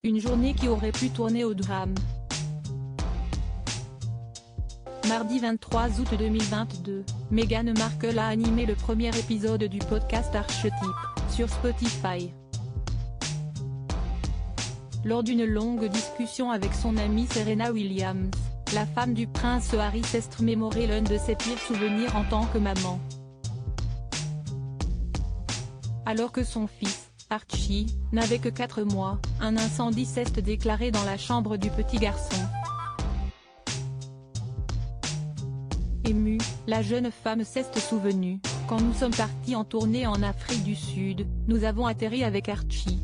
Une journée qui aurait pu tourner au drame. Mardi 23 août 2022, Meghan Markle a animé le premier épisode du podcast Archetype, sur Spotify. Lors d'une longue discussion avec son amie Serena Williams, la femme du prince Harry s'est mémoré l'un de ses pires souvenirs en tant que maman. Alors que son fils, Archie, n'avait que 4 mois, un incendie s'est déclaré dans la chambre du petit garçon. Émue, la jeune femme s'est souvenue: « Quand nous sommes partis en tournée en Afrique du Sud, nous avons atterri avec Archie.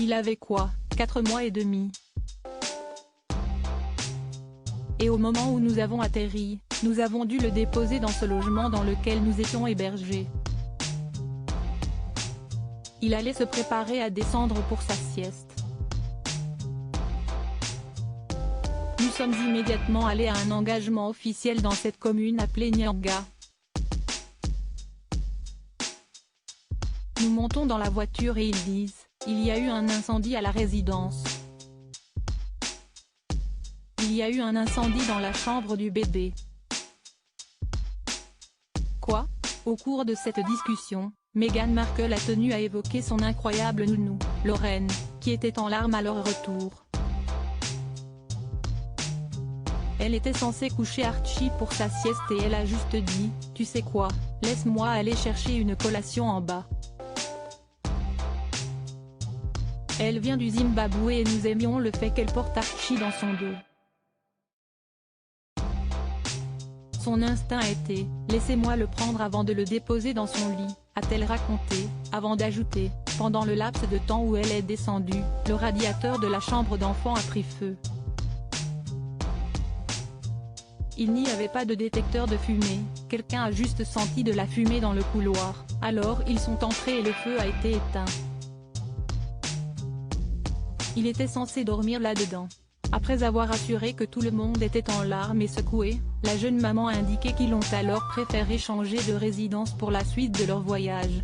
Il avait quoi, 4 mois et demi. Et au moment où nous avons atterri, nous avons dû le déposer dans ce logement dans lequel nous étions hébergés. Il allait se préparer à descendre pour sa sieste. Nous sommes immédiatement allés à un engagement officiel dans cette commune appelée Nyanga. Nous montons dans la voiture et ils disent: il y a eu un incendie à la résidence. Il y a eu un incendie dans la chambre du bébé. Quoi ? Au cours de cette discussion, Meghan Markle a tenu à évoquer son incroyable nounou, Lauren, qui était en larmes à leur retour. Elle était censée coucher Archie pour sa sieste et elle a juste dit: « Tu sais quoi, laisse-moi aller chercher une collation en bas. » Elle vient du Zimbabwe et nous aimions le fait qu'elle porte Archie dans son dos. Son instinct était: « Laissez-moi le prendre avant de le déposer dans son lit », a-t-elle raconté, avant d'ajouter: « Pendant le laps de temps où elle est descendue, le radiateur de la chambre d'enfant a pris feu. Il n'y avait pas de détecteur de fumée, quelqu'un a juste senti de la fumée dans le couloir, alors ils sont entrés et le feu a été éteint. Il était censé dormir là-dedans. » Après avoir assuré que tout le monde était en larmes et secoué, la jeune maman a indiqué qu'ils ont alors préféré changer de résidence pour la suite de leur voyage.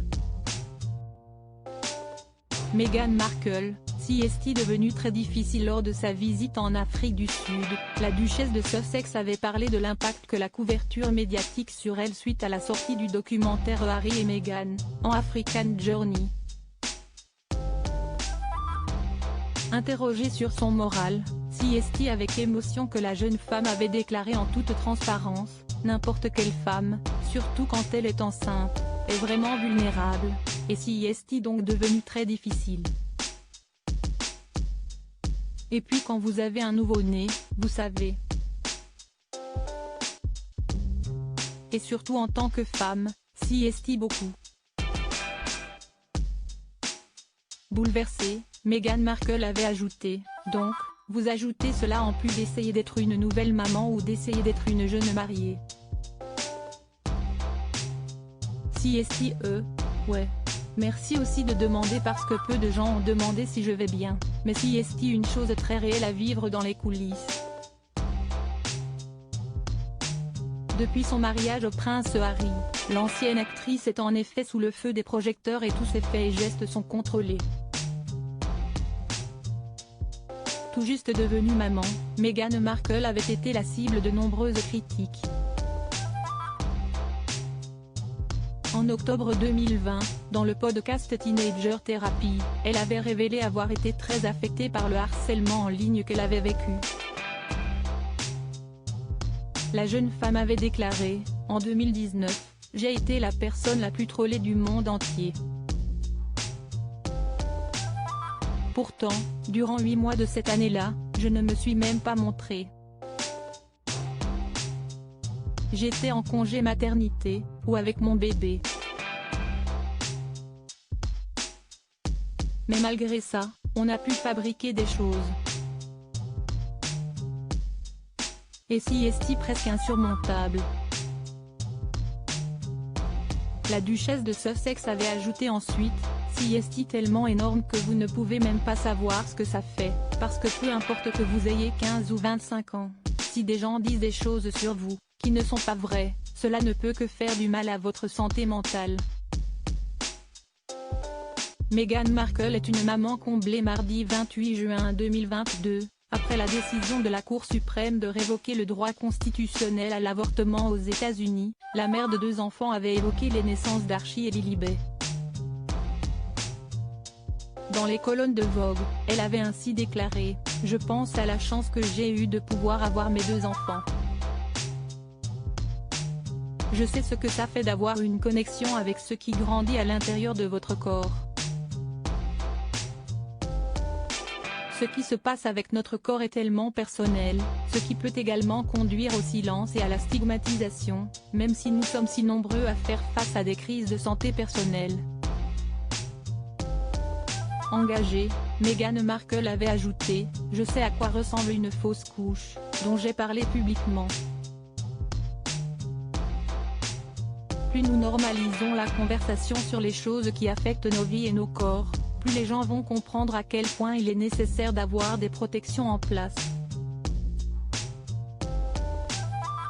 Meghan Markle, sieste devenue très difficile lors de sa visite en Afrique du Sud, la duchesse de Sussex avait parlé de l'impact que la couverture médiatique sur elle suite à la sortie du documentaire Harry et Meghan, en African Journey. Interrogée sur son moral, sieste avec émotion que la jeune femme avait déclaré en toute transparence: « N'importe quelle femme, surtout quand elle est enceinte, est vraiment vulnérable, et sieste donc devenue très difficile. Et puis quand vous avez un nouveau-né, vous savez. Et surtout en tant que femme, sieste beaucoup. » Bouleversée, Meghan Markle avait ajouté: « Donc, vous ajoutez cela en plus d'essayer d'être une nouvelle maman ou d'essayer d'être une jeune mariée. Sieste, ouais. Merci aussi de demander parce que peu de gens ont demandé si je vais bien, mais sieste une chose très réelle à vivre dans les coulisses. » Depuis son mariage au prince Harry, l'ancienne actrice est en effet sous le feu des projecteurs et tous ses faits et gestes sont contrôlés. Tout juste devenue maman, Meghan Markle avait été la cible de nombreuses critiques. En octobre 2020, dans le podcast Teenager Therapy, elle avait révélé avoir été très affectée par le harcèlement en ligne qu'elle avait vécu. La jeune femme avait déclaré, en 2019, « J'ai été la personne la plus trollée du monde entier. Pourtant, durant 8 mois de cette année-là, je ne me suis même pas montrée. J'étais en congé maternité, ou avec mon bébé. Mais malgré ça, on a pu fabriquer des choses. Et sieste presque insurmontable. » La duchesse de Sussex avait ajouté ensuite: « Sieste tellement énorme que vous ne pouvez même pas savoir ce que ça fait, parce que peu importe que vous ayez 15 ou 25 ans, si des gens disent des choses sur vous, qui ne sont pas vraies, cela ne peut que faire du mal à votre santé mentale. » Meghan Markle est une maman comblée mardi 28 juin 2022, après la décision de la Cour suprême de révoquer le droit constitutionnel à l'avortement aux États-Unis. La mère de 2 enfants avait évoqué les naissances d'Archie et Lilibet. Dans les colonnes de Vogue, elle avait ainsi déclaré « Je pense à la chance que j'ai eue de pouvoir avoir mes 2 enfants. Je sais ce que ça fait d'avoir une connexion avec ce qui grandit à l'intérieur de votre corps. Ce qui se passe avec notre corps est tellement personnel, ce qui peut également conduire au silence et à la stigmatisation, même si nous sommes si nombreux à faire face à des crises de santé personnelle. » Engagée, Meghan Markle avait ajouté « Je sais à quoi ressemble une fausse couche, dont j'ai parlé publiquement. Plus nous normalisons la conversation sur les choses qui affectent nos vies et nos corps, plus les gens vont comprendre à quel point il est nécessaire d'avoir des protections en place. »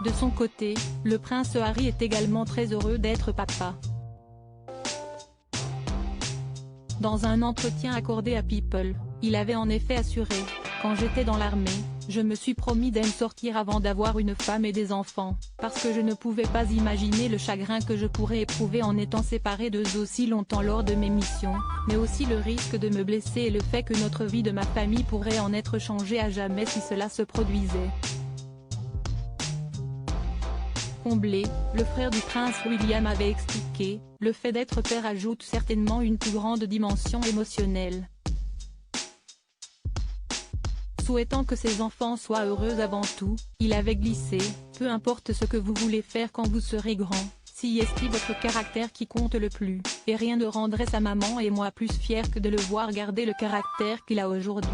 De son côté, le prince Harry est également très heureux d'être papa. Dans un entretien accordé à People, il avait en effet assuré « Quand j'étais dans l'armée, je me suis promis de me sortir avant d'avoir une femme et des enfants, parce que je ne pouvais pas imaginer le chagrin que je pourrais éprouver en étant séparé d'eux aussi longtemps lors de mes missions, mais aussi le risque de me blesser et le fait que notre vie de ma famille pourrait en être changée à jamais si cela se produisait. » Comblé, le frère du prince William avait expliqué « Le fait d'être père ajoute certainement une plus grande dimension émotionnelle. Souhaitant que ses enfants soient heureux avant tout, il avait glissé « Peu importe ce que vous voulez faire quand vous serez grand, si est votre caractère qui compte le plus, et rien ne rendrait sa maman et moi plus fiers que de le voir garder le caractère qu'il a aujourd'hui. »